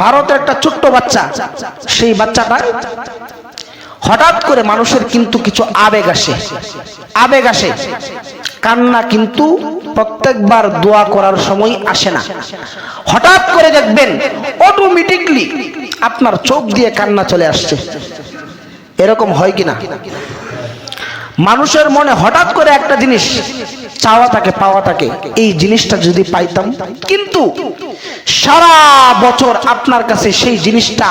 ভারতের একটা ছোট্ট বাচ্চা, সেই বাচ্চাটা হঠাৎ করে মানুষের কিন্তু কিছু আবেগ আসে, কান্না কিন্তু প্রত্যেকবার দোয়া করার সময় আসে না। হঠাৎ করে দেখবেন অটোমেটিকলি আপনার চোখ দিয়ে কান্না চলে আসছে। এরকম হয় কিনা? মানুষের মনে হঠাৎ করে একটা জিনিস চাওয়া থাকে, পাওয়া থাকে, এই জিনিসটা যদি পাইতাম, কিন্তু সারা বছর আপনার কাছে সেই জিনিসটা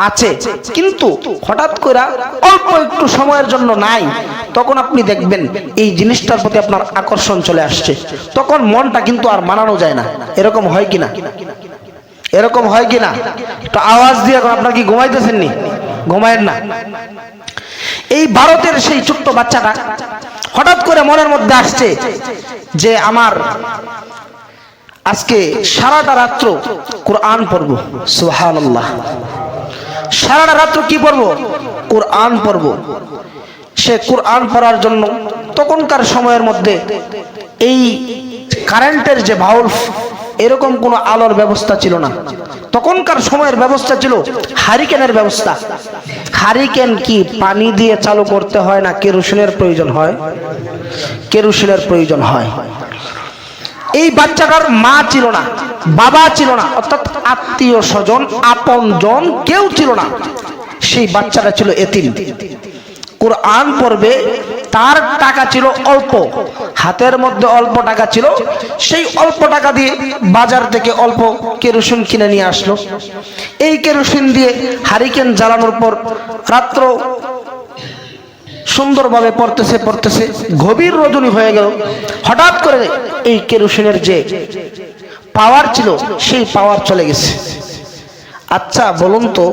আছে, কিন্তু হঠাৎ করে অল্প একটু সময়ের জন্য নাই, তখন আপনি দেখবেন এই জিনিসটার প্রতি আপনার আকর্ষণ চলে আসছে, তখন মনটা কিন্তু আর মানানো যায় না। এরকম হয় কিনা? এরকম হয় কিনা? তো আওয়াজ দিয়ে এখন আপনার কি ঘুমাইতেছেন নি? ঘুমায়েন না। এই ভারতের সেই ছোট্ট বাচ্চাটা হঠাৎ করে মনের মধ্যে আসছে যে আমার আজকে সারাটা রাত্র কোরআন পড়ব। সুবহানাল্লাহ। সারাটা রাত্র কি পড়ব? কোরআন পড়ব। সে কোরআন পড়ার জন্য তখনকার সময়ের মধ্যে এই কারেন্টের যে বাল্ব, এরকম কোনো আলোর ব্যবস্থা ছিল না। তখনকার সময়ের ব্যবস্থা ছিল হারিকেনের ব্যবস্থা। হারিকেন কি পানি দিয়ে চালু করতে হয় না কেরোসিনের প্রয়োজন হয়? কেরোসিনের প্রয়োজন হয়। এই বাচ্চাটার মা ছিল না, বাবা ছিল না, অর্থাৎ আত্মীয় স্বজন আপনজন কেউ ছিল না। সেই বাচ্চাটা ছিল এতিম। কোরআন পড়বে, তার টাকা ছিল অল্প, হাতের মধ্যে অল্প টাকা ছিল। সেই অল্প টাকা দিয়ে বাজার থেকে অল্প কেরোসিন কিনে নিয়ে আসলো। এই কেরোসিন দিয়ে হারিকেন জ্বালানোর পর রাত্র সুন্দরভাবে পড়তেছে, গভীর রজনী হয়ে গেল। হঠাৎ করে এই কেরোসিনের যে পাওয়ার ছিল, সেই পাওয়ার চলে গেছে। আচ্ছা বলুন তো,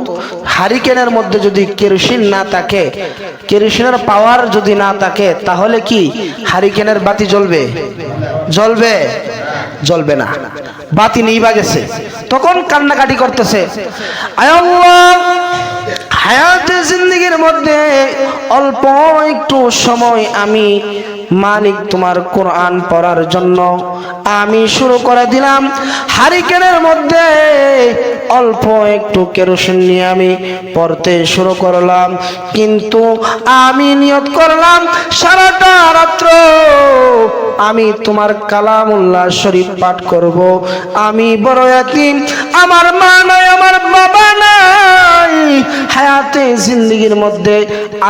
হারিকেনের মধ্যে যদি কেরোসিন না থাকে, কেরোসিনের পাওয়ার যদি না থাকে, তাহলে কি হারিকেনের বাতি জ্বলবে? জ্বলবে? জ্বলবে না। বাতি নিভা গেছে। তখন কান্নাকাটি করতেছে, আয় আল্লাহ, হায়াতে জিন্দেগির মধ্যে অল্প একটু সময় আমি মালিক তোমার কোরআন পড়ার জন্য আমি শুরু করে দিলাম। হারিকেনের মধ্যে অল্প একটু কেরোসিন নিয়ে আমি পড়তে শুরু করলাম, কিন্তু আমি নিয়ত করলাম সারাটা রাত্র আমি তোমার কালামুল্লাহ শরীফ পাঠ করব। আমি বড় এতিম, আমার মা নাই, আমার বাবা নাই, হায়াতে জিন্দেগির মধ্যে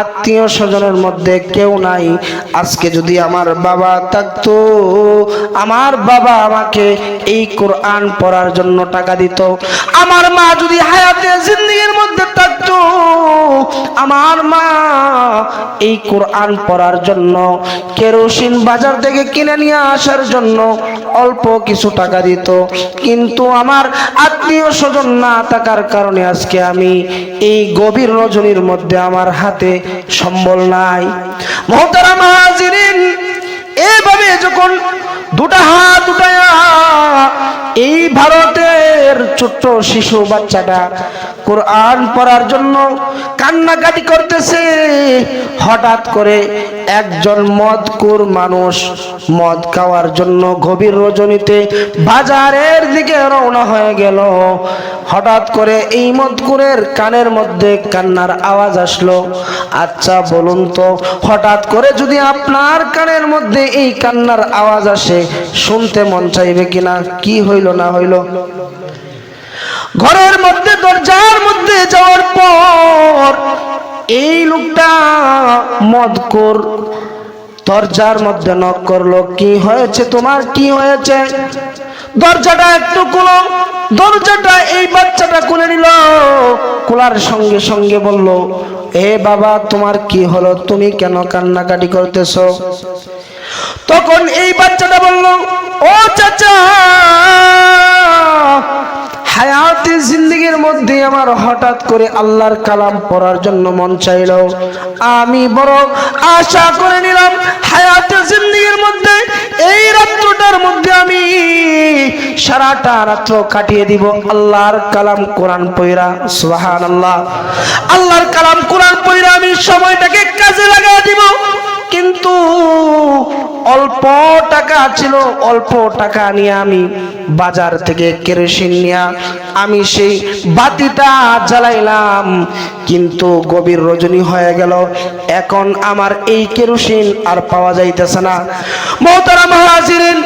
আত্মীয় স্বজনের মধ্যে কেউ নাই। আজকে যদি আমার বাবা থাকতো, আমার বাবা আমাকে এই কোরআন পড়ার জন্য টাকা দিত। আমার মা যদি হায়াতে জিন্দেগির মধ্যে থাকতো, আমার মা এই কোরআন পড়ার জন্য কেরোসিন বাজার থেকে কিনে নিয়ে আসার জন্য অল্প কিছু টাকা দিত। কিন্তু আমার আত্মীয় স্বজন না থাকার কারণে আজকে আমি এই গভীর রজনীর মধ্যে আমার হাতে সম্বল নাই। মুহতারাম হাজিরিন, এইভাবে যখন দুটা হাত উঠায়া এই ভারতের ছোট্ট শিশু বাচ্চাটা কোরআন পড়ার জন্য কান্নাকাটি করতেছে, হঠাৎ করে একজন মদখোর মানুষ মদ খাওয়ার জন্য গভীর রজনীতে বাজারের দিকে রওনা হয়ে গেল। হঠাৎ করে এই মদখোরের কানের মধ্যে কান্নার আওয়াজ আসলো। আচ্ছা বলুন তো, হঠাৎ করে যদি আপনার কানের মধ্যে এই কান্নার আওয়াজ আসে, শুনতে মন চাইবে কিনা? কি হইল না হইল? ঘরের মধ্যে দরজার মধ্যে যাওয়ার পর এই লোকটা মদখোর দরজার মধ্যে নক করলো, কি হয়েছে তোমার, কি হয়েছে? দরজাটা একটু খুলো। দরজাটা এই বাচ্চাটা খুলে নিল। খোলার সঙ্গে সঙ্গে বলল, এ বাবা, তোমার কি হলো? তুমি কেন কান্নাকাটি করতেছো? তখন এই বাচ্চাটা বলল, ও চাচা, হায়াতে জিন্দেগির মধ্যে আমার হঠাৎ করে আল্লাহর কালাম পড়ার জন্য মন চাইল। আমি বড় আশা করে নিলাম হায়াতে জিন্দেগির মধ্যে এই রাত্রটার মধ্যে আমি সারাটা রাত্র কাটিয়ে দিব আল্লাহর কালাম কোরআন পড়া। সুবহানাল্লাহ। আল্লাহর কালাম কোরআন পড়া আমি সময়টাকে কাজে লাগিয়ে দিব। কিন্তু অল্প টাকা ছিল, অল্প টাকা নিয়ে আমি বাজার থেকে কেরোসিন নিয়ে আমি সেই বাতিটা জ্বালাইলাম, কিন্তু গভীর রজনী হয়ে গেল, এখন আমার এই কেরোসিন আর পাওয়া যাইতেছে না। মোহতারাম হাজিরিন,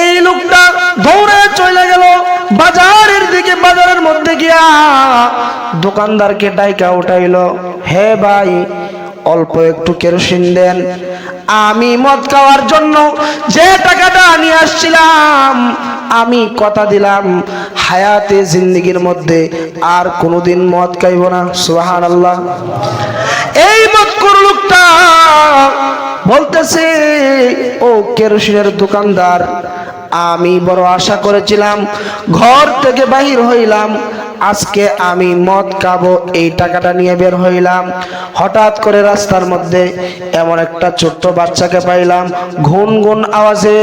এই লোকটা দৌড়ে চলে গেল বাজারের দিকে। বাজারের মধ্যে গিয়া দোকানদারকে ডাইকা উঠাইল, হে ভাই অল্প একটু কেরোসিন দেন, আমি মদ খাওয়ার জন্য যে টাকাটা নিয়ে আসছিলাম আমি কথা দিলাম হায়াতে জিন্দেগির মধ্যে আর কোনোদিন মদ খাইব না। সুবহানাল্লাহ। এই মদখোর লোকটা বলতেছে, ও কেরোসিনের দোকানদার, আমি বড় আশা করেছিলাম, ঘর থেকে বাহির হইলাম, আজকে আমি মদ খাবো, এই টাকাটা নিয়ে বের হইলাম। হঠাৎ করে রাস্তার মধ্যে এমন একটা ছোট্ট বাচ্চাকে পাইলাম, গুনগুন আওয়াজে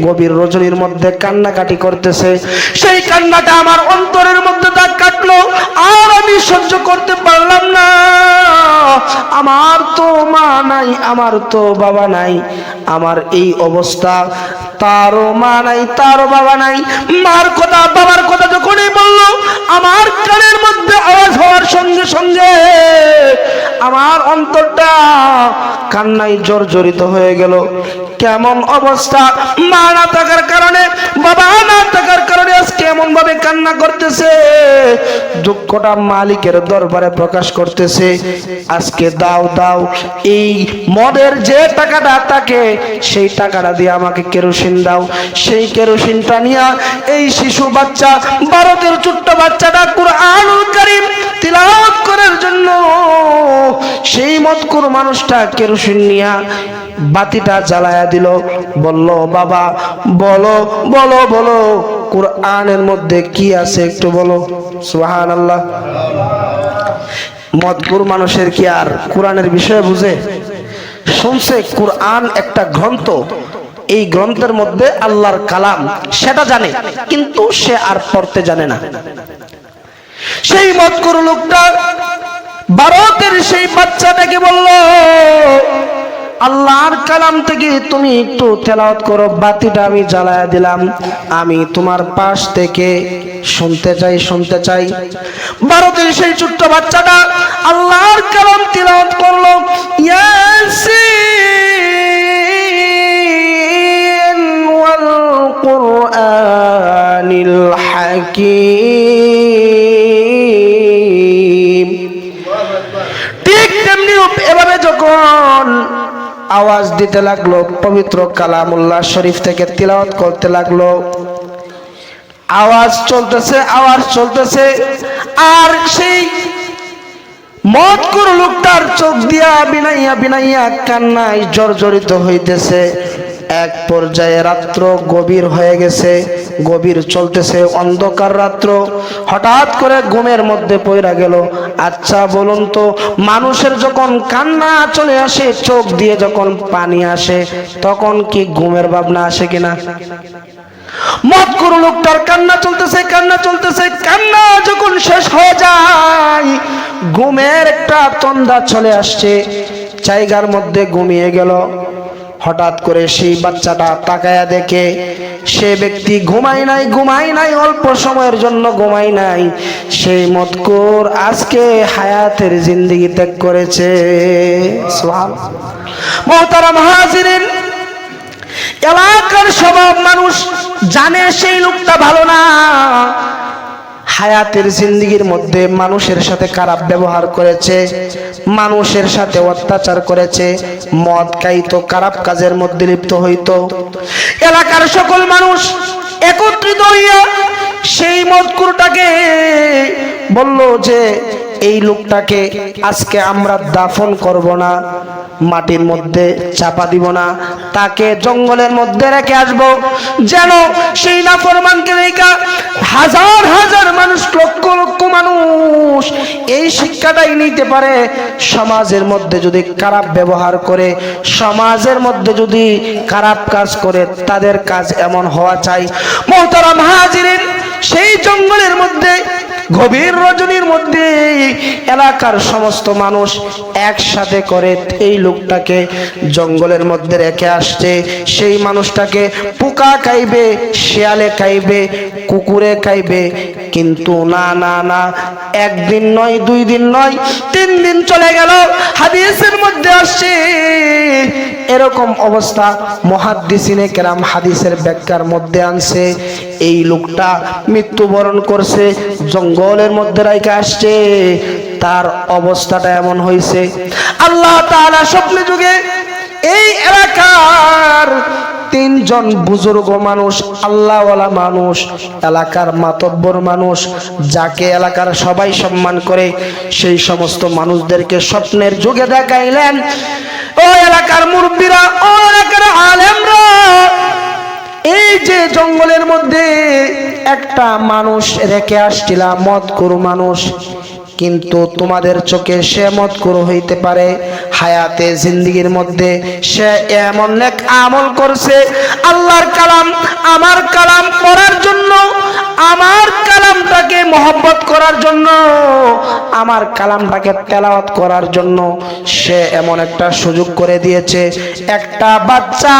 গভীর রজনীর মধ্যে কান্নাকাটি করতেছে। সেই কান্নাটা আমার অন্তরের মধ্যে দাগ কাটলো, আর আমি সহ্য করতে পারলাম না। আমার তো মা নাই, আমার তো বাবা নাই, আমার এই অবস্থা, তারও মা নাই, তারও বাবা নাই। মার কথা বাবার কথা যখনই বললো, আমার কানের মধ্যে আওয়াজ হওয়ার সঙ্গে সঙ্গে আমার অন্তরটা কান্নায় জর্জরিত হয়ে গেল। কেমন অবস্থা, মা না থাকার কারণে, বাবা না থাকার কারণে আজকে এমন ভাবে কান্না করতেছে, দুঃখটা মালিকের দরবারে প্রকাশ করতেছে। আজকে দাও দাও, এই মদের যে টাকাটা থাকে সেই টাকাটা দিয়ে আমাকে কেরোসিন দাও। সেই কেরোসিনটা নিয়ে এই শিশু বাচ্চা, ভারতের ছোট্ট বাচ্চাটা কুরআনুল কারীম তিলাওয়াত করার জন্য সেই মদখোর মানুষটা কেরোসিন নিয়ে বাতিটা জ্বালায়া দিল। বলল, বাবা বলো বলো বলো, কুরআনের মধ্যে কি আছে একটু বলো। সুবহানাল্লাহ। মদখোর মানুষের কি আর কোরআনের বিষয়ে বুঝে? শুনছে কুরআন একটা গ্রন্থ, এই গ্রন্থের মধ্যে আল্লাহর কালাম, সেটা জানে, কিন্তু সে আর পড়তে জানে না। সেই মদখোর লোকটা ভারতের সেই বাচ্চাটাকে বলল, আল্লাহর কালাম থেকে তুমি একটু তেলাওয়াত করো, বাতিটা আমি জ্বালায়া দিলাম, আমি তোমার পাশ থেকে শুনতে চাই, শুনতে চাই। ভারতের সেই ছোট্ট বাচ্চাটা আল্লাহর কালাম তেলাওয়াত করলো, ইয়াসিন ওয়াল কুরআনিল হাকীম। ঠিক তেমনি এভাবে যখন আওয়াজ দিতে লাগলো, পবিত্র কালামুল্লাহ শরীফ থেকে তিলাওয়াত করতে লাগলো, আওয়াজ চলতেছে, আওয়াজ চলতেছে, আর সেই মদখোর লোকটার চোখ দিয়া বিনাইয়া বিনাইয়া কান্নায় জর্জরিত হইতেছে। এক পর্যায়ে রাত্র গভীর হয়ে গেছে, গভীর চলতেছে, অন্ধকার রাত্র। হঠাৎ করে ঘুমের মধ্যে পড়া গেল। আচ্ছা বলুন তো, মানুষের যখন কান্না চলে আসে, চোখ দিয়ে যখন পানি আসে, তখন কি ঘুমের ভাবনা আসে কিনা? মদখোর লোকটার কান্না চলতেছে, কান্না চলতেছে, কান্না যখন শেষ হয়ে যায়, ঘুমের একটা তন্দা চলে আসছে, জায়গার মধ্যে ঘুমিয়ে গেল। হঠাৎ করে সেই বাচ্চাটা তাকায়া দেখে সে ব্যক্তি ঘুমায় নাই, ঘুমায় নাই, অল্প সময়ের জন্য ঘুমায় নাই, সেই মদখোর আজকে হায়াতের জিন্দেগি ত্যাগ করেছে। সুবহানাল্লাহ। মুহতারাম হাজিরিন, এলাকার সব মানুষ জানে সেই লোকটা ভালো না, হায়াতের জিন্দেগির মধ্যে মানুষের সাথে খারাপ ব্যবহার করেছে, মানুষের সাথে অত্যাচার করেছে, মদ খাইতো, খারাপ কাজের মধ্যে লিপ্ত হইতো। এলাকার সকল মানুষ একত্রিত হইয়া সেই মদখোরটাকে বলল যে এই লোকটাকে আজকে আমরা দাফন করব না, মাটির মধ্যে চাপা দিব না, তাকে জঙ্গলের মধ্যে রেখে আসব, যেন সেই নাফরমানকে রেখা হাজার হাজার মানুষ, লক্ষ লক্ষ মানুষ এই শিক্ষাটাই নিতে পারে। সমাজের মধ্যে যদি খারাপ ব্যবহার করে, সমাজের মধ্যে যদি খারাপ কাজ করে, তাদের কাজ এমন হওয়া চাই। মুহতারাম হাজিরিন, সেই জঙ্গলের মধ্যে গভীর রজনীর মধ্যে এলাকার সমস্ত মানুষ একসাথে করে এই লোকটাকে জঙ্গলের মধ্যে রেখে আসছে। সেই মানুষটাকে পোকা খাইবে, শিয়ালে খাইবে, কুকুরে খাইবে, কিন্তু না না না, একদিন নয়, 2 দিন নয়, 3 দিন চলে গেল। হাদিসের মধ্যে আসছে এরকম অবস্থা, মুহাদ্দিসিনে কেরাম হাদিসের ব্যাখ্যার মধ্যে আনছে এই লোকটা মৃত্যুবরণ করছে, জঙ্গলের মধ্যে রেখে আসছে। তার অবস্থাটা এমন হয়েছে, আল্লাহ তাআলা স্বপ্নে যুগে এই এলাকার 3 জন বুজুর্গ মানুষ, আল্লাহওয়ালা মানুষ, এলাকার মাতব্বর মানুষ, যাকে এলাকার সবাই সম্মান করে, সেই সমস্ত মানুষদেরকে স্বপ্নের যুগে দেখাইলেন, ও এলাকার মুরব্বীরা, ও এলাকার আলেমরা, এই যে জঙ্গলের মধ্যে একটা মানুষ রেখে আসছিলাম, মদখোর মানুষ, কিন্তু তোমাদের চোখে সে মদখোর হইতে পারে, হায়াতে জিন্দেগির মধ্যে সে এমন নেক আমল করছে, আল্লাহর কালাম, আমার কালাম পড়ার জন্য, আমার কালামটাকে মহব্বত করার জন্য, আমার কালামটাকে তেলাওয়াত করার জন্য সে এমন একটা সুযোগ করে দিয়েছে। একটা বাচ্চা,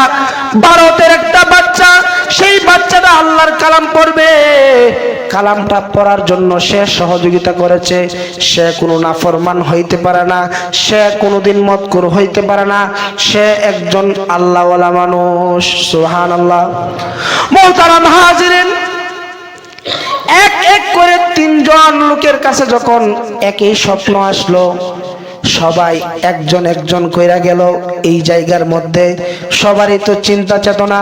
ভারতের একটা বাচ্চা, সেই বাচ্চাটা আল্লাহর কালাম পড়বে, কালামটা পড়ার জন্য সে সহযোগিতা করেছে। সে কোনো নাফরমান হইতে পারে না, সে কোনোদিন মদখোর হইতে পারে না, সে একজন আল্লাহওয়ালা মানুষ। সুবহানাল্লাহ। মুহতারাম হাজিরিন, এক এক করে 3 জন লোকের কাছে যখন একই স্বপ্ন আসলো, সবাই একজন একজন কইরা গেল এই জায়গার মধ্যে। সবারই তো চিন্তা চেতনা,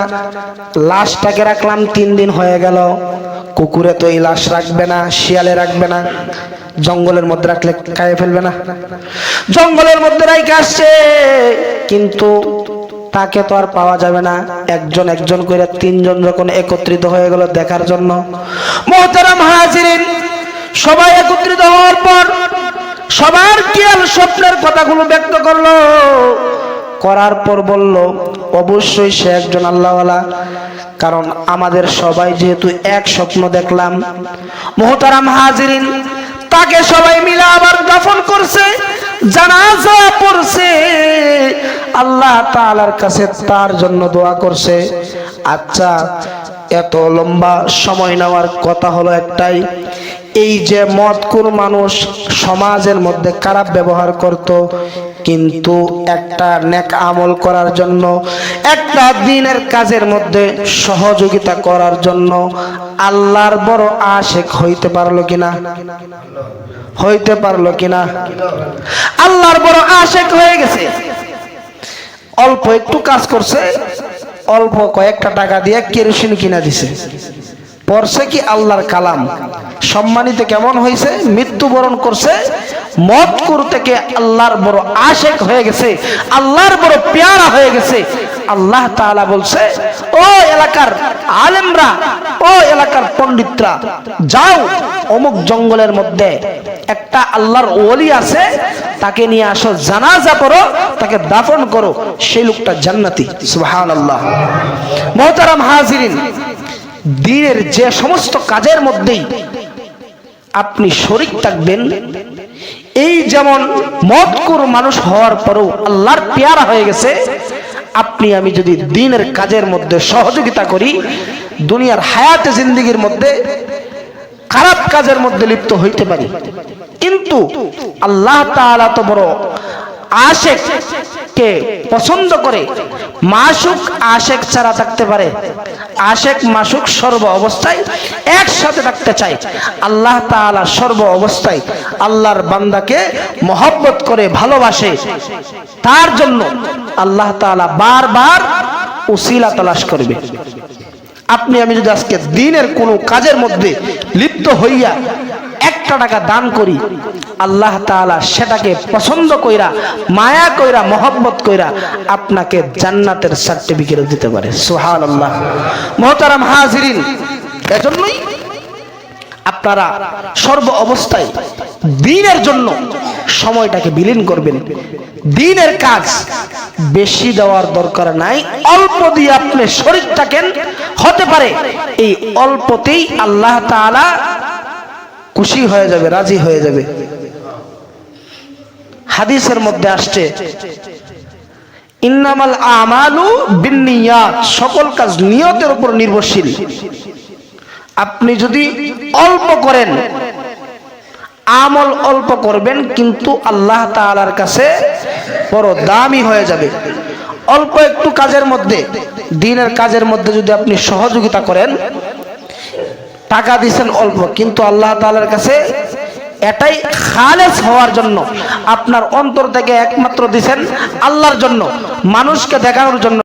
লাশটাকে রাখলাম 3 দিন হয়ে গেল, কুকুরে তো এই লাশ রাখবে না, শিয়ালে রাখবে না, জঙ্গলের মধ্যে রাখলে খাইয়ে ফেলবে না, জঙ্গলের মধ্যে রাইখে আসছে, কিন্তু তাকে তো আর পাওয়া যাবে না। একজন একজন করে 3 জন যখন একত্রিত হয়ে গেল দেখার জন্য, মুহতারাম হাজিরিন, সবাই একত্রিত হওয়ার পর সবার খেয়াল স্বপ্নের কথাগুলো ব্যক্ত করলো, করার পর বলল, অবশ্যই সে একজন আল্লাহওয়ালা, কারণ আমাদের সবাই যেহেতু এক স্বপ্ন দেখলাম। মুহতারাম হাজিরিন, তাকে সবাই মিলে আবার দাফন করছে, জানাজা পড়ছে, আল্লাহ তাআলার কাছে তার জন্য দোয়া করছে। আচ্ছা, এত লম্বা সময় নেওয়ার কথা হলো একটাই, এই যে মদখোর মানুষ সমাজের মধ্যে খারাপ ব্যবহার করত, কিন্তু একটা নেক আমল করার জন্য, একটা দ্বীনের কাজের মধ্যে সহযোগিতা করার জন্য আল্লাহর বড় আশিক হইতে পারলো কিনা? হইতে পারলো কিনা? আল্লাহর বড় আশিক হয়ে গেছে। অল্প একটু কাজ করছে, অল্প কয়েকটা টাকা দিয়ে কেরোসিন কিনা দিছে, পড়ছে কি আল্লাহর কালাম, সম্মানিত কেমন হয়েছে, মৃত্যুবরণ করছে, মদখোর থেকে আল্লাহর বড় আশিক হয়ে গেছে, আল্লাহর বড় পেয়ারা হয়ে গেছে। আল্লাহ তাআলা বলছে, ও এলাকার আলেমরা, ও এলাকার পণ্ডিতরা, যাও অমুক জঙ্গলের মধ্যে একটা আল্লাহর ওলি আছে, তাকে নিয়ে আসো, জানাজা পড়ো, তাকে দাফন করো, সেই লোকটা জান্নাতি। সুবহানাল্লাহ। মুহতারাম হাজিরিন, দ্বীনের যে সমস্ত কাজের মধ্যেই আপনি শরীক থাকবেন, এই যেমন মদখোর মানুষ হওয়ার পরেও আল্লাহর পেয়ারা হয়ে গেছে, আপনি আমি যদি দ্বীনের কাজের মধ্যে সহযোগিতা করি, দুনিয়ার হায়াতে জিন্দেগির মধ্যে খারাপ কাজের মধ্যে লিপ্ত হইতে পারি, কিন্তু আল্লাহ তাআলা তো বড় আশিক কে পছন্দ করে। মাশুক আশিক ছাড়া থাকতে পারে, আশিক মাশুক সর্ব অবস্থায় একসাথে থাকতে চায়। আল্লাহ তাআলা সর্ব অবস্থায় আল্লাহর বান্দাকে মহব্বত করে ভালোবাসে, তার জন্য আল্লাহ তাআলা বারবার উসিলা তালাশ করবে। আপনি আমি যদি আজকে দ্বীনের কোনো কাজের মধ্যে লিপ্ত হইয়া 1 টাকা দান করি, আল্লাহ তাআলা সেটাকে পছন্দ কইরা, মায়া কইরা, মহব্বত কইরা আপনাকে জান্নাতের সার্টিফিকেট দিতে পারে। সুবহানাল্লাহ। মুহতারাম হাজিরিন, এজন্যই আপনারা সর্ব অবস্থায় দ্বীনের জন্য সময়টাকে বিলীন করবেন। দ্বীনের কাজ বেশি দেওয়ার দরকার নাই, অল্প দিয়ে আপনি শরীক থাকেন, হতে পারে এই অল্পতেই আল্লাহ তাআলা খুশি হয়ে যাবে, রাজি হয়ে যাবে। হাদিসের মধ্যে আসছে ইন্নামাল আমালু বিন্নিয়াত, সকল কাজ নিয়তের উপর নির্ভরশীল। আপনি যদি অল্প করেন, আমল অল্প করবেন, কিন্তু আল্লাহ তাআলার কাছে বড় দামি হয়ে যাবে। অল্প একটু কাজের মধ্যে, দ্বীনের কাজের মধ্যে যদি আপনি সহযোগিতা করেন, টাকা দিচ্ছেন অল্প, কিন্তু আল্লাহ তাআলার কাছে এটাই খালেস হওয়ার জন্য, আপনার অন্তর থেকে একমাত্র দিচ্ছেন আল্লাহর জন্য, মানুষকে দেখানোর জন্য।